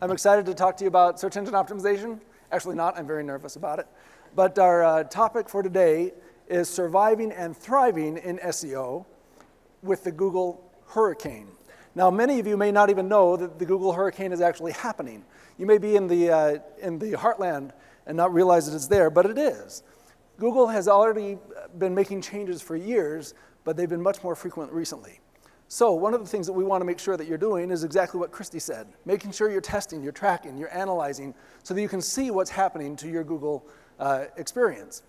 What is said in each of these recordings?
I'm excited to talk to you about search engine optimization. Actually not, I'm very nervous about it. But our topic for today is surviving and thriving in SEO with the Google hurricane. Now, many of you may not even know that the Google hurricane is actually happening. You may be in the heartland and not realize that it's there, but it is. Google has already been making changes for years, but they've been much more frequent recently. So one of the things that we want to make sure that you're doing is exactly what Christy said, making sure you're testing, you're tracking, you're analyzing, so that you can see what's happening to your Google experience.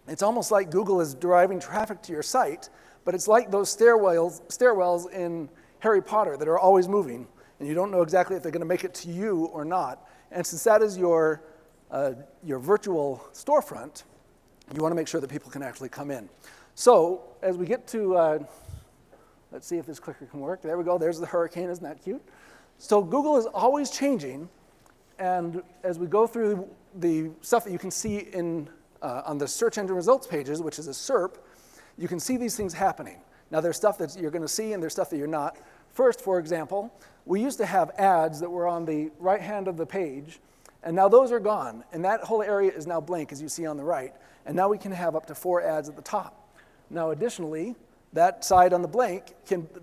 It's almost like Google is driving traffic to your site, but it's like those stairwells in Harry Potter that are always moving, and you don't know exactly if they're going to make it to you or not. And since that is your virtual storefront, you want to make sure that people can actually come in. So as we get to, let's see if this clicker can work. There we go. There's the hurricane. Isn't that cute? So Google is always changing, and as we go through the stuff that you can see on the search engine results pages, which is a SERP, you can see these things happening. Now, there's stuff that you're going to see, and there's stuff that you're not. First, for example, we used to have ads that were on the right hand of the page, and now those are gone, and that whole area is now blank, as you see on the right, and now we can have up to 4 ads at the top. Now, additionally, that side on the blank,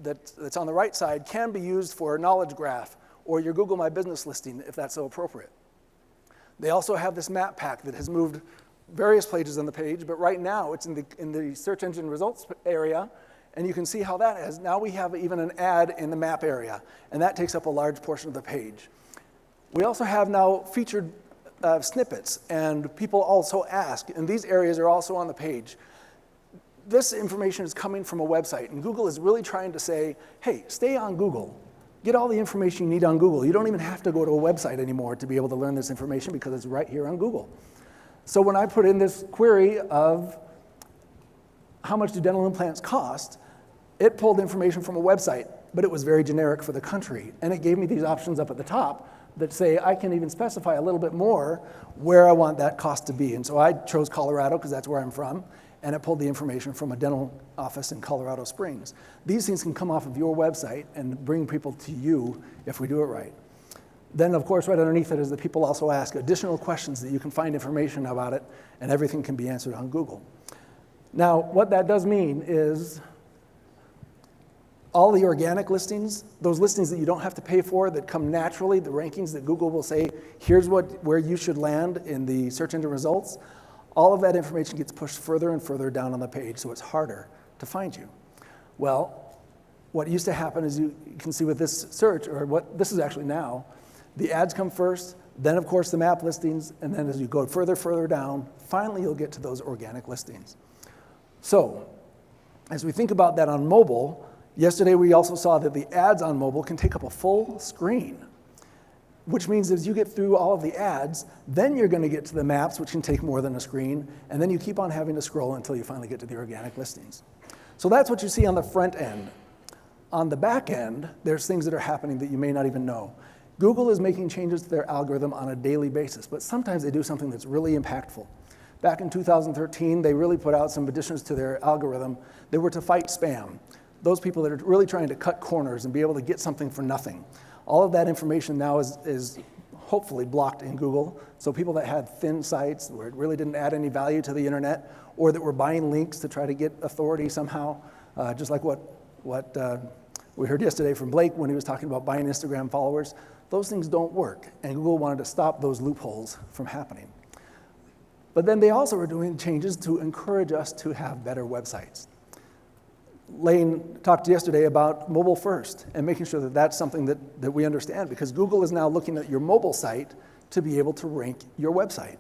that's on the right side, can be used for a knowledge graph or your Google My Business listing, if that's so appropriate. They also have this map pack that has moved various places on the page, but right now it's in the search engine results area, and you can see how that is. Now we have even an ad in the map area, and that takes up a large portion of the page. We also have now featured snippets, and people also ask, and these areas are also on the page. This information is coming from a website, and Google is really trying to say, hey, stay on Google. Get all the information you need on Google. You don't even have to go to a website anymore to be able to learn this information because it's right here on Google. So when I put in this query of how much do dental implants cost, it pulled information from a website, but it was very generic for the country. And it gave me these options up at the top that say I can even specify a little bit more where I want that cost to be. And so I chose Colorado because that's where I'm from, and it pulled the information from a dental office in Colorado Springs. These things can come off of your website and bring people to you if we do it right. Then, of course, right underneath it is that people also ask additional questions that you can find information about it, and everything can be answered on Google. Now, what that does mean is all the organic listings, those listings that you don't have to pay for, that come naturally, the rankings that Google will say, here's where you should land in the search engine results, all of that information gets pushed further and further down on the page, so it's harder to find you. Well, what used to happen is you can see with this search, or what this is actually now, the ads come first, then of course the map listings, and then as you go further down, finally you'll get to those organic listings. So, as we think about that on mobile, yesterday we also saw that the ads on mobile can take up a full screen, which means as you get through all of the ads, then you're going to get to the maps, which can take more than a screen, and then you keep on having to scroll until you finally get to the organic listings. So that's what you see on the front end. On the back end, there's things that are happening that you may not even know. Google is making changes to their algorithm on a daily basis, but sometimes they do something that's really impactful. Back in 2013, they really put out some additions to their algorithm. They were to fight spam. Those people that are really trying to cut corners and be able to get something for nothing. All of that information now is hopefully blocked in Google. So people that had thin sites where it really didn't add any value to the internet, or that were buying links to try to get authority somehow, just like what we heard yesterday from Blake when he was talking about buying Instagram followers, those things don't work. And Google wanted to stop those loopholes from happening. But then they also were doing changes to encourage us to have better websites. Lane talked yesterday about mobile first and making sure that that's something that we understand, because Google is now looking at your mobile site to be able to rank your website.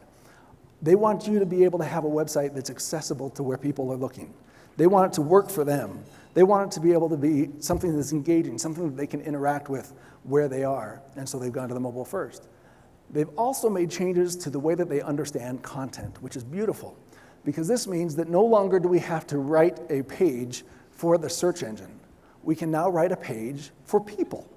They want you to be able to have a website that's accessible to where people are looking. They want it to work for them. They want it to be able to be something that's engaging, something that they can interact with where they are, and so they've gone to the mobile first. They've also made changes to the way that they understand content, which is beautiful, because this means that no longer do we have to write a page for the search engine. We can now write a page for people.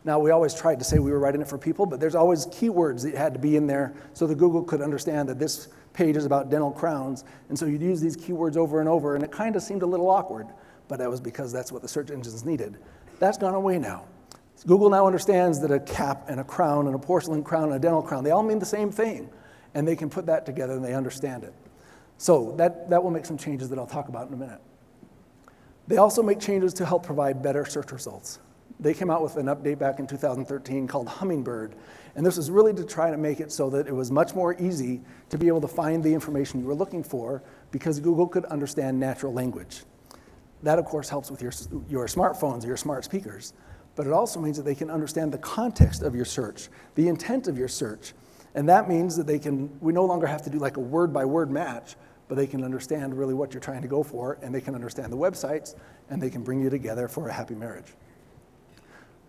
Now, we always tried to say we were writing it for people, but there's always keywords that had to be in there so that Google could understand that this page is about dental crowns, and so you'd use these keywords over and over, and it kind of seemed a little awkward, but that was because that's what the search engines needed. That's gone away now. Google now understands that a cap and a crown and a porcelain crown and a dental crown, they all mean the same thing, and they can put that together and they understand it. So that will make some changes that I'll talk about in a minute. They also make changes to help provide better search results. They came out with an update back in 2013 called Hummingbird, and this was really to try to make it so that it was much more easy to be able to find the information you were looking for because Google could understand natural language. That, of course, helps with your smartphones or your smart speakers, but it also means that they can understand the context of your search, the intent of your search, and that means that we no longer have to do like a word-by-word match, but they can understand really what you're trying to go for, and they can understand the websites, and they can bring you together for a happy marriage.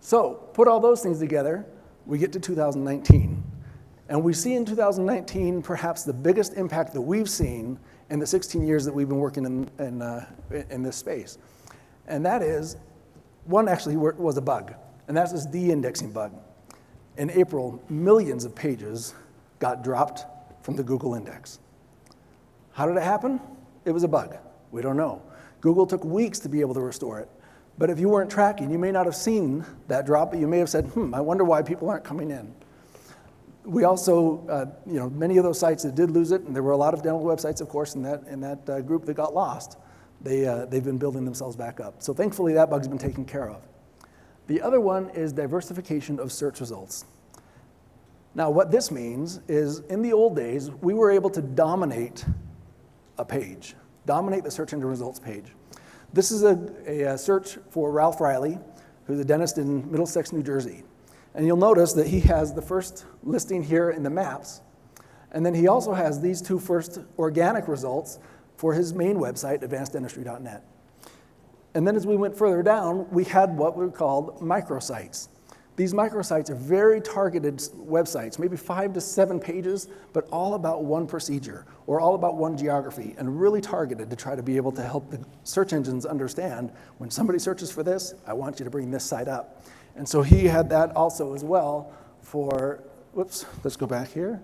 So, put all those things together, we get to 2019. And we see in 2019 perhaps the biggest impact that we've seen in the 16 years that we've been working in this space. And that is, one actually was a bug, and that's this de-indexing bug. In April, millions of pages got dropped from the Google index. How did it happen? It was a bug. We don't know. Google took weeks to be able to restore it. But if you weren't tracking, you may not have seen that drop, but you may have said, I wonder why people aren't coming in. We also, many of those sites that did lose it, and there were a lot of dental websites, of course, in that group that got lost, they've been building themselves back up. So thankfully, that bug's been taken care of. The other one is diversification of search results. Now, what this means is, in the old days, we were able to dominate a page, dominate the search engine results page. This is a search for Ralph Riley, who's a dentist in Middlesex, New Jersey. And you'll notice that he has the first listing here in the maps, and then he also has these two first organic results for his main website, advanceddentistry.net. And then as we went further down, we had what were called microsites. These microsites are very targeted websites, maybe 5 to 7 pages, but all about one procedure or all about one geography, and really targeted to try to be able to help the search engines understand when somebody searches for this, I want you to bring this site up. And so he had that also as well for, let's go back here,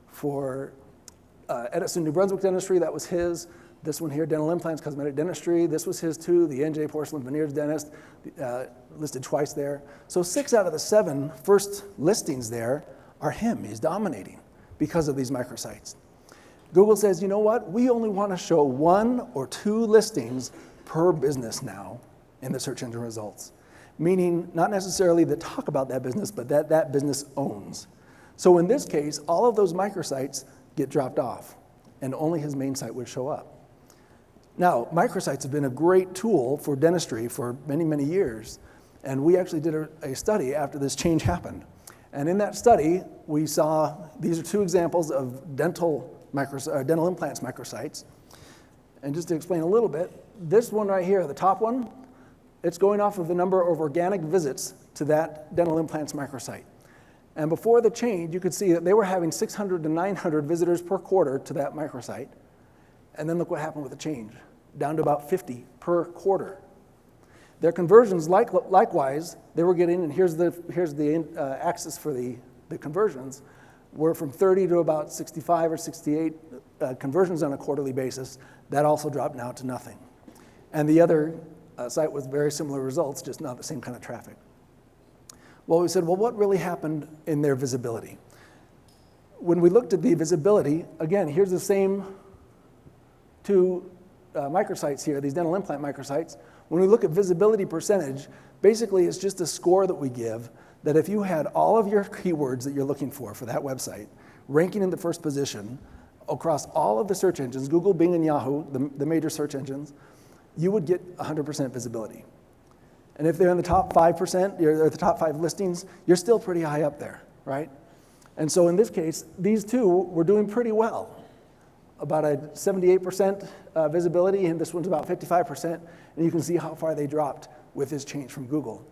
for Edison, New Brunswick Dentistry, that was his. This one here, dental implants, cosmetic dentistry, this was his too. The NJ Porcelain Veneers Dentist, listed twice there. So 6 out of the 7 first listings there are him. He's dominating because of these microsites. Google says, you know what? We only want to show 1 or 2 listings per business now in the search engine results. Meaning not necessarily that talk about that business, but that business owns. So in this case, all of those microsites get dropped off, and only his main site would show up. Now, microsites have been a great tool for dentistry for many, many years, and we actually did a study after this change happened. And in that study, we saw, these are 2 examples of dental implants microsites. And just to explain a little bit, this one right here, the top one, it's going off of the number of organic visits to that dental implants microsite. And before the change, you could see that they were having 600 to 900 visitors per quarter to that microsite. And then look what happened with the change, down to about 50 per quarter. Their conversions, likewise, they were getting, and here's the axis for the conversions, were from 30 to about 65 or 68 conversions on a quarterly basis. That also dropped now to nothing. And the other site with very similar results, just not the same kind of traffic. Well, we said, well, what really happened in their visibility? When we looked at the visibility, again, here's the same 2 microsites here, these dental implant microsites. When we look at visibility percentage, basically it's just a score that we give that if you had all of your keywords that you're looking for that website ranking in the first position across all of the search engines, Google, Bing, and Yahoo, the major search engines, you would get 100% visibility. And if they're in the top 5%, or the top 5 listings, you're still pretty high up there, right? And so in this case, these 2 were doing pretty well. About a 78% visibility, and this one's about 55%, and you can see how far they dropped with this change from Google.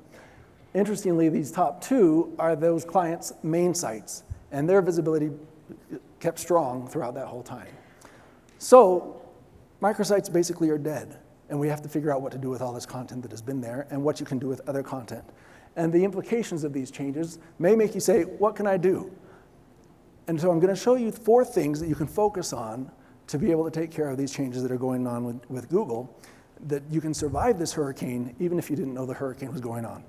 Interestingly, these top 2 are those clients' main sites, and their visibility kept strong throughout that whole time. So microsites basically are dead, and we have to figure out what to do with all this content that has been there and what you can do with other content. And the implications of these changes may make you say, what can I do? And so I'm going to show you 4 things that you can focus on to be able to take care of these changes that are going on with Google, that you can survive this hurricane even if you didn't know the hurricane was going on.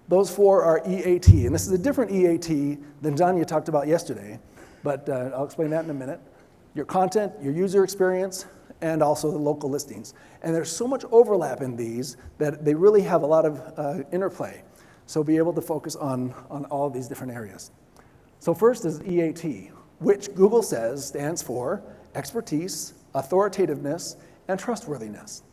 Those 4 are EAT, and this is a different EAT than Zanya talked about yesterday, but I'll explain that in a minute. Your content, your user experience, and also the local listings. And there's so much overlap in these that they really have a lot of interplay. So be able to focus on all of these different areas. So first is EAT, which Google says stands for expertise, authoritativeness, and trustworthiness.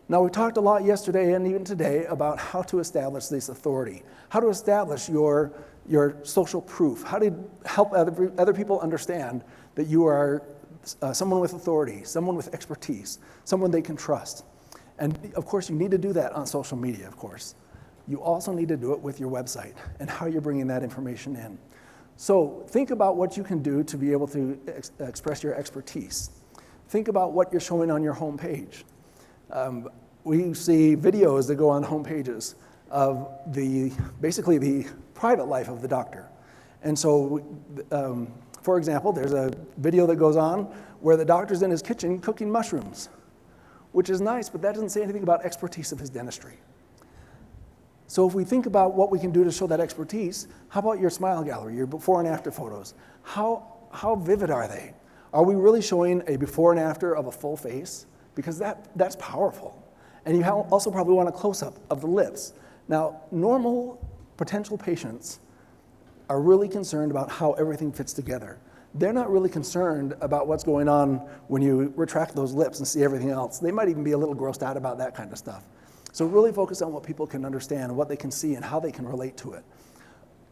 Now, we talked a lot yesterday and even today about how to establish this authority, how to establish your social proof, how to help other people understand that you are someone with authority, someone with expertise, someone they can trust. And of course, you need to do that on social media, of course. You also need to do it with your website and how you're bringing that information in. So think about what you can do to be able to express your expertise. Think about what you're showing on your homepage. We see videos that go on homepages of basically the private life of the doctor. And so, for example, there's a video that goes on where the doctor's in his kitchen cooking mushrooms, which is nice, but that doesn't say anything about expertise of his dentistry. So if we think about what we can do to show that expertise, how about your smile gallery, your before and after photos? How vivid are they? Are we really showing a before and after of a full face? Because that's powerful. And you also probably want a close-up of the lips. Now, normal potential patients are really concerned about how everything fits together. They're not really concerned about what's going on when you retract those lips and see everything else. They might even be a little grossed out about that kind of stuff. So really focus on what people can understand, what they can see, and how they can relate to it.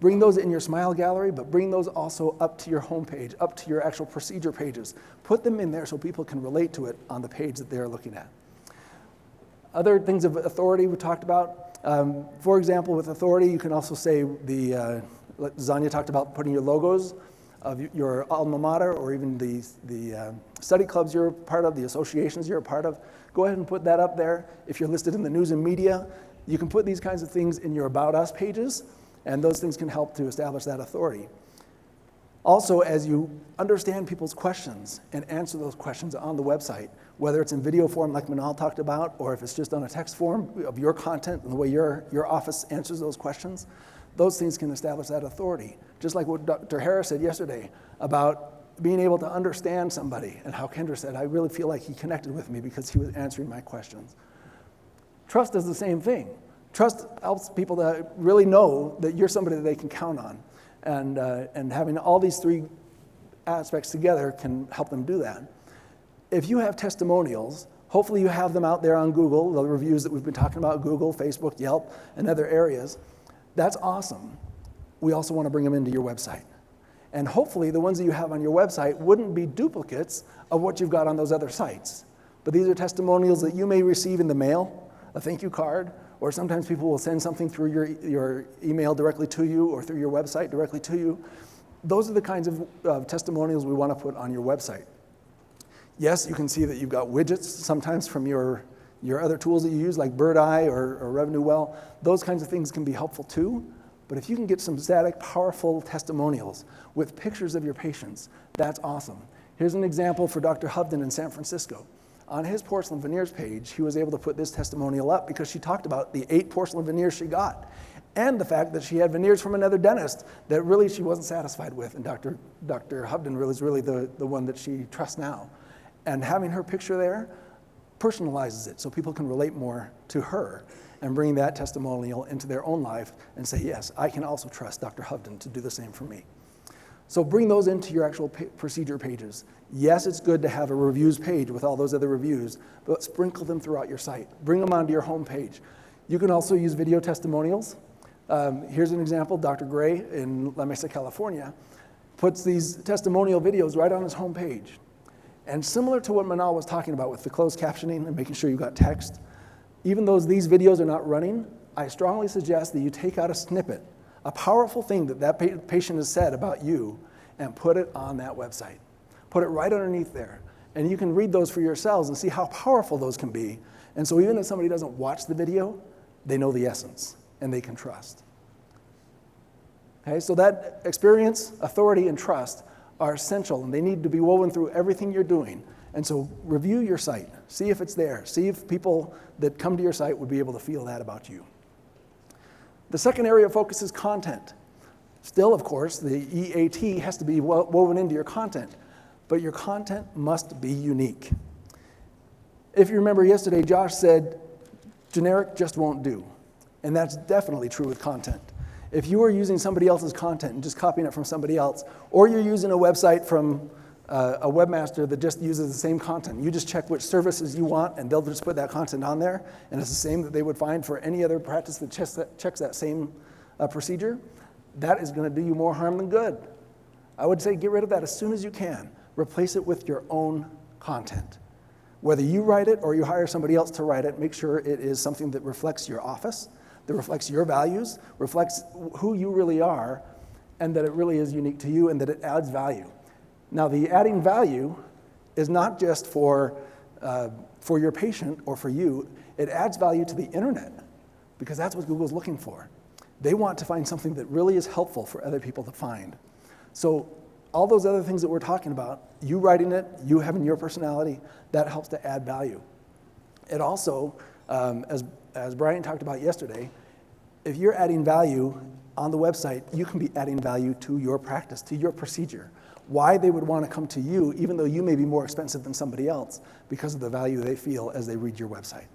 Bring those in your smile gallery, but bring those also up to your homepage, up to your actual procedure pages. Put them in there so people can relate to it on the page that they're looking at. Other things of authority we talked about. For example, with authority, you can also say Zanya talked about putting your logos of your alma mater or even the study clubs you're a part of, the associations you're a part of. Go ahead and put that up there. If you're listed in the news and media, you can put these kinds of things in your About Us pages, and those things can help to establish that authority. Also, as you understand people's questions and answer those questions on the website, whether it's in video form like Manal talked about, or if it's just on a text form of your content and the way your office answers those questions, those things can establish that authority. Just like what Dr. Harris said yesterday about being able to understand somebody, and how Kendra said, I really feel like he connected with me because he was answering my questions. Trust is the same thing. Trust helps people to really know that you're somebody that they can count on. And having all these 3 aspects together can help them do that. If you have testimonials, hopefully you have them out there on Google, the reviews that we've been talking about, Google, Facebook, Yelp, and other areas. That's awesome. We also want to bring them into your website. And hopefully the ones that you have on your website wouldn't be duplicates of what you've got on those other sites. But these are testimonials that you may receive in the mail, a thank you card, or sometimes people will send something through your email directly to you or through your website directly to you. Those are the kinds of testimonials we want to put on your website. Yes, you can see that you've got widgets sometimes from your other tools that you use like Bird Eye or Revenue Well. Those kinds of things can be helpful too. But if you can get some static, powerful testimonials with pictures of your patients, that's awesome. Here's an example for Dr. Hovden in San Francisco. On his porcelain veneers page, he was able to put this testimonial up because she talked about the 8 porcelain veneers she got and the fact that she had veneers from another dentist that really she wasn't satisfied with. And Dr. Hovden is really the one that she trusts now. And having her picture there personalizes it so people can relate more to her and bring that testimonial into their own life and say, yes, I can also trust Dr. Hovden to do the same for me. So bring those into your actual procedure pages. Yes, it's good to have a reviews page with all those other reviews, but sprinkle them throughout your site. Bring them onto your home page. You can also use video testimonials. Here's an example. Dr. Gray in La Mesa, California, puts these testimonial videos right on his home page. And similar to what Manal was talking about with the closed captioning and making sure you've got text, even though these videos are not running, I strongly suggest that you take out a snippet, a powerful thing that patient has said about you, and put it on that website. Put it right underneath there. And you can read those for yourselves and see how powerful those can be. And so even if somebody doesn't watch the video, they know the essence and they can trust. Okay, so that experience, authority, and trust are essential, and they need to be woven through everything you're doing. And so review your site. See if it's there. See if people that come to your site would be able to feel that about you. The second area of focus is content. Still, of course, the EAT has to be woven into your content, but your content must be unique. If you remember yesterday, Josh said, generic just won't do. And that's definitely true with content. If you are using somebody else's content and just copying it from somebody else, or you're using a website from a webmaster that just uses the same content, you just check which services you want and they'll just put that content on there, and it's the same that they would find for any other practice that checks that same procedure, that is going to do you more harm than good. I would say get rid of that as soon as you can. Replace it with your own content. Whether you write it or you hire somebody else to write it, make sure it is something that reflects your office, that reflects your values, reflects who you really are, and that it really is unique to you and that it adds value. Now, the adding value is not just for your patient or for you. It adds value to the internet because that's what Google's looking for. They want to find something that really is helpful for other people to find. So all those other things that we're talking about, you writing it, you having your personality, that helps to add value. It also, as Brian talked about yesterday, if you're adding value on the website, you can be adding value to your practice, to your procedure. Why they would want to come to you, even though you may be more expensive than somebody else, because of the value they feel as they read your website.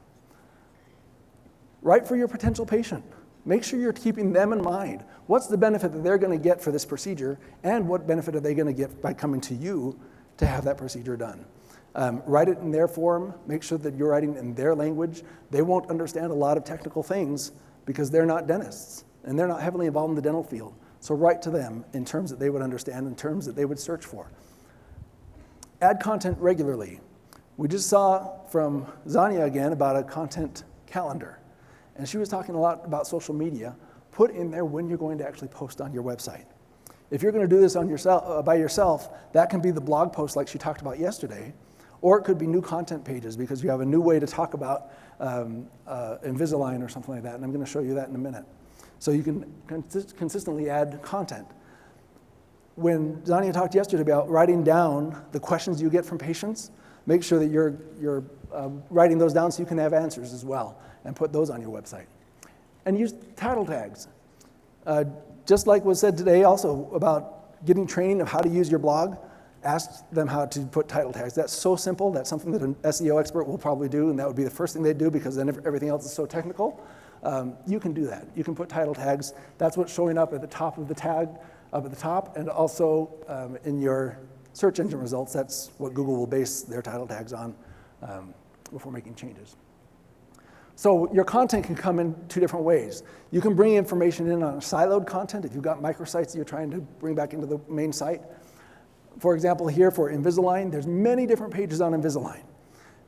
Write for your potential patient. Make sure you're keeping them in mind. What's the benefit that they're going to get for this procedure, and what benefit are they going to get by coming to you to have that procedure done? Write it in their form. Make sure that you're writing in their language. They won't understand a lot of technical things because they're not dentists, and they're not heavily involved in the dental field. So write to them in terms that they would understand, in terms that they would search for. Add content regularly. We just saw from Zania again about a content calendar. And she was talking a lot about social media. Put in there when you're going to actually post on your website. If you're going to do this on by yourself, that can be the blog post like she talked about yesterday, or it could be new content pages because you have a new way to talk about Invisalign or something like that, and I'm going to show you that in a minute. So you can consistently add content. When Zania talked yesterday about writing down the questions you get from patients, make sure that you're writing those down so you can have answers as well, and put those on your website. And use title tags. Just like was said today also about getting training of how to use your blog, ask them how to put title tags. That's so simple. That's something that an SEO expert will probably do, and that would be the first thing they'd do because then everything else is so technical. You can do that. You can put title tags. That's what's showing up at the top of the tag, up at the top, and also in your search engine results. That's what Google will base their title tags on before making changes. So your content can come in two different ways. You can bring information in on siloed content if you've got microsites that you're trying to bring back into the main site. For example, here for Invisalign, there's many different pages on Invisalign.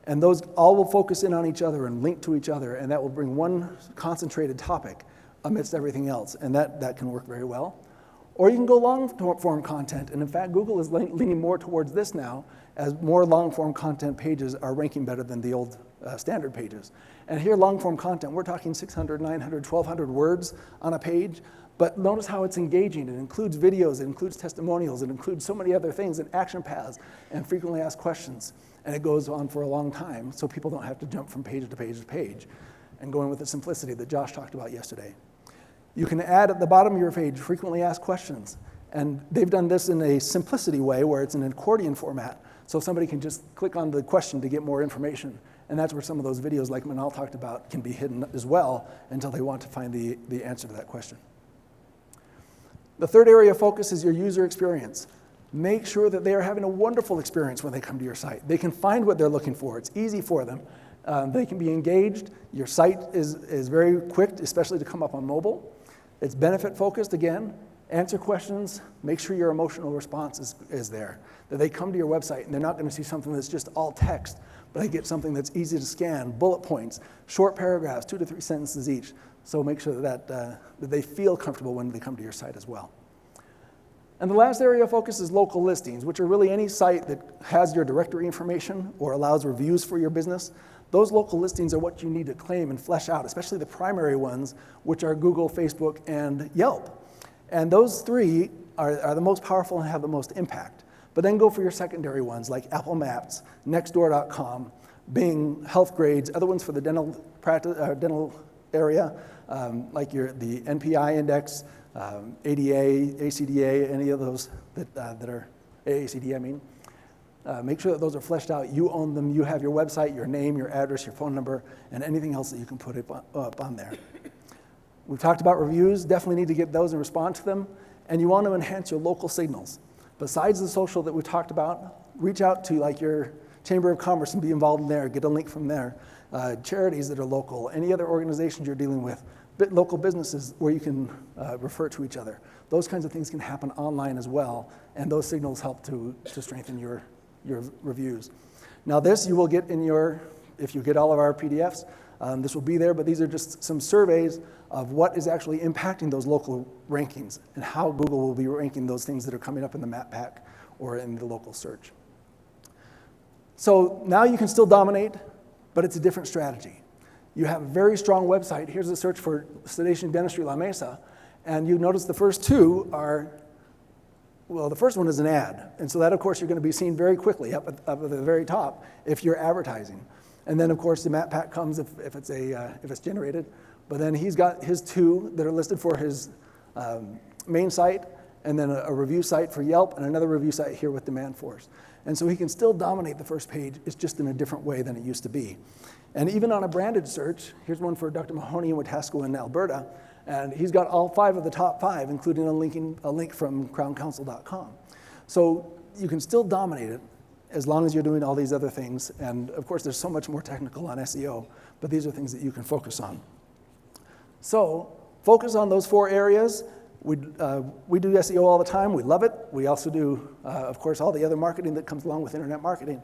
And those all will focus in on each other and link to each other, and that will bring one concentrated topic amidst everything else, and that can work very well. Or you can go long-form content, and in fact, Google is leaning more towards this now, as more long-form content pages are ranking better than the old standard pages. And here, long-form content, we're talking 600, 900, 1,200 words on a page, but notice how it's engaging. It includes videos, it includes testimonials, it includes so many other things, and action paths, and frequently asked questions. And it goes on for a long time, so people don't have to jump from page to page to page, and going with the simplicity that Josh talked about yesterday. You can add at the bottom of your page frequently asked questions, and they've done this in a simplicity way where it's an accordion format, so somebody can just click on the question to get more information. And that's where some of those videos like Manal talked about can be hidden as well until they want to find the answer to that question. The third area of focus is your user experience. Make sure that they are having a wonderful experience when they come to your site. They can find what they're looking for. It's easy for them. They can be engaged. Your site is very quick, especially to come up on mobile. It's benefit focused again. Answer questions. Make sure your emotional response is there. That they come to your website and they're not going to see something that's just all text, but they get something that's easy to scan, bullet points, short paragraphs, 2 to 3 sentences each. So make sure that they feel comfortable when they come to your site as well. And the last area of focus is local listings, which are really any site that has your directory information or allows reviews for your business. Those local listings are what you need to claim and flesh out, especially the primary ones, which are Google, Facebook, and Yelp. And those three are the most powerful and have the most impact. But then go for your secondary ones like Apple Maps, Nextdoor.com, Bing, Health Grades, other ones for the dental area, like the NPI index, ADA, ACDA, any of those that are AACD, I mean. Make sure that those are fleshed out. You own them. You have your website, your name, your address, your phone number, and anything else that you can put up on there. We've talked about reviews. Definitely need to get those and respond to them. And you want to enhance your local signals. Besides the social that we talked about, reach out to like your Chamber of Commerce and be involved in there. Get a link from there. Charities that are local, any other organizations you're dealing with, local businesses where you can refer to each other. Those kinds of things can happen online as well, and those signals help to strengthen your reviews. Now this you will get in if you get all of our PDFs, this will be there, but these are just some surveys of what is actually impacting those local rankings and how Google will be ranking those things that are coming up in the map pack or in the local search. So now you can still dominate, but it's a different strategy. You have a very strong website. Here's a search for sedation dentistry La Mesa, and you notice the first two are, well, the first one is an ad, and so that, of course, you're going to be seen very quickly up at the very top if you're advertising. And then, of course, the map pack comes if it's generated. But then he's got his two that are listed for his main site, and then a review site for Yelp, and another review site here with Demand Force. And so he can still dominate the first page. It's just in a different way than it used to be. And even on a branded search, here's one for Dr. Mahoney in Wetaskiwin in Alberta, and he's got all 5 of the top 5, including a link from crowncouncil.com. So you can still dominate it as long as you're doing all these other things. And of course, there's so much more technical on SEO, but these are things that you can focus on. So focus on those 4 areas. We do SEO all the time. We love it. We also do, of course, all the other marketing that comes along with internet marketing.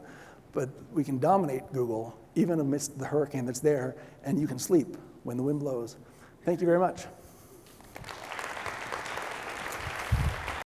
But we can dominate Google even amidst the hurricane that's there, and you can sleep when the wind blows. Thank you very much.